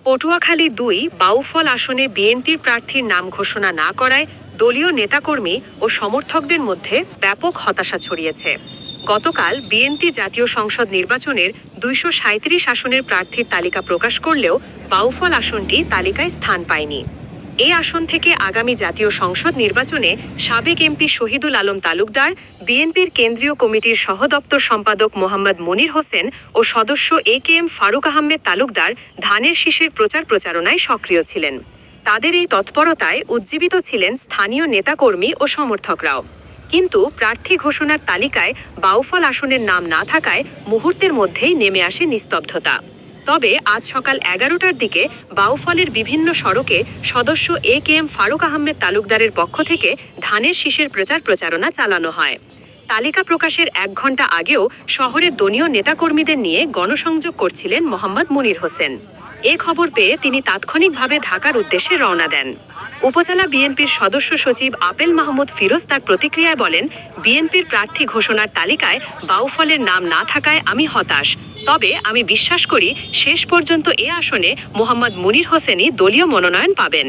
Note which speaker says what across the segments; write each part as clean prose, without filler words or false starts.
Speaker 1: পটুয়াখালী ২ বাউফল আসনে বিএনপির প্রার্থীর নাম ঘোষণা না করায় দলীয় নেতাকর্মী ও সমর্থকদের মধ্যে ব্যাপক হতাশা ছড়িয়েছে। গতকাল বিএনপি জাতীয় সংসদ নির্বাচনের ২৩৭ আসনের প্রার্থীর তালিকা প্রকাশ করলেও বাউফল আসনটি তালিকায় স্থান পায়নি। এই আসন থেকে আগামী জাতীয় সংসদ নির্বাচনে সাবেক এমপি শহীদুল আলম তালুকদার, বিএনপির কেন্দ্রীয় কমিটির সহদপ্তর সম্পাদক মোহাম্মদ মনির হোসেন ও সদস্য একেএম ফারুক আহমেদ তালুকদার ধানের শীষের প্রচারণায় সক্রিয় ছিলেন। তাদের এই তৎপরতায় উজ্জীবিত ছিলেন স্থানীয় নেতাকর্মী ও সমর্থকরাও। কিন্তু প্রার্থী ঘোষণার তালিকায় বাউফল আসনের নাম না থাকায় মুহূর্তের মধ্যেই নেমে আসে নিস্তব্ধতা। তবে আজ সকাল ১১টার দিকে বাউফলের বিভিন্ন সড়কে সদস্য একেএম ফারুক আহমেদ তালুকদারের পক্ষ থেকে ধানের শীষের প্রচারণা চালানো হয়। তালিকা প্রকাশের ১ ঘণ্টা আগেও শহরের দলীয় নেতাকর্মীদের নিয়ে গণসংযোগ করছিলেন মোহাম্মদ মনির হোসেন। এ খবর পেয়ে তিনি তাৎক্ষণিকভাবে ঢাকার উদ্দেশ্যে রওনা দেন। উপজেলা বিএনপির সদস্য সচিব আপেল মাহমুদ ফিরোজ তার প্রতিক্রিয়ায় বলেন, বিএনপির প্রার্থী ঘোষণার তালিকায় বাউফলের নাম না থাকায় আমি হতাশ। তবে আমি বিশ্বাস করি শেষ পর্যন্ত এ আসনে মোহাম্মদ মনির হোসেনই দলীয় মনোনয়ন পাবেন।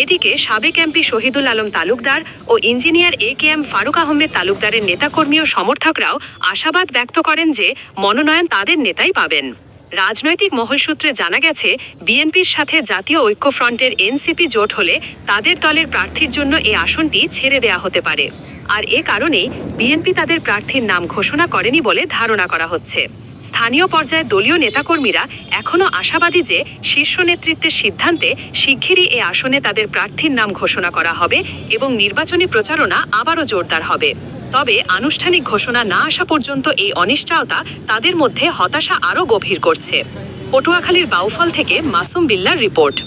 Speaker 1: এদিকে সাবেক এমপি শহীদুল আলম তালুকদার ও ইঞ্জিনিয়ার একেএম ফারুক আহমেদ তালুকদারের নেতাকর্মী ও সমর্থকরাও আশাবাদ ব্যক্ত করেন যে মনোনয়ন তাদের নেতাই পাবেন। রাজনৈতিক মহল সূত্রে জানা গেছে, বিএনপির সাথে জাতীয় ঐক্যফ্রন্টের এনসিপি জোট হলে তাদের দলের প্রার্থীর জন্য এ আসনটি ছেড়ে দেয়া হতে পারে। আর এ কারণেই বিএনপি তাদের প্রার্থীর নাম ঘোষণা করেনি বলে ধারণা করা হচ্ছে। স্থানীয় পর্যায়ে দলীয় নেতাকর্মীরা এখনও আশাবাদী যে শীর্ষ নেতৃত্বের সিদ্ধান্তে শিগগিরই এ আসনে তাদের প্রার্থীর নাম ঘোষণা করা হবে এবং নির্বাচনী প্রচারণা আবারও জোরদার হবে। তবে আনুষ্ঠানিক ঘোষণা না আসা পর্যন্ত এই অনিশ্চয়তা তাদের মধ্যে হতাশা আরও গভীর করছে। পটুয়াখালীর বাউফল থেকে মাসুম বিল্লার রিপোর্ট।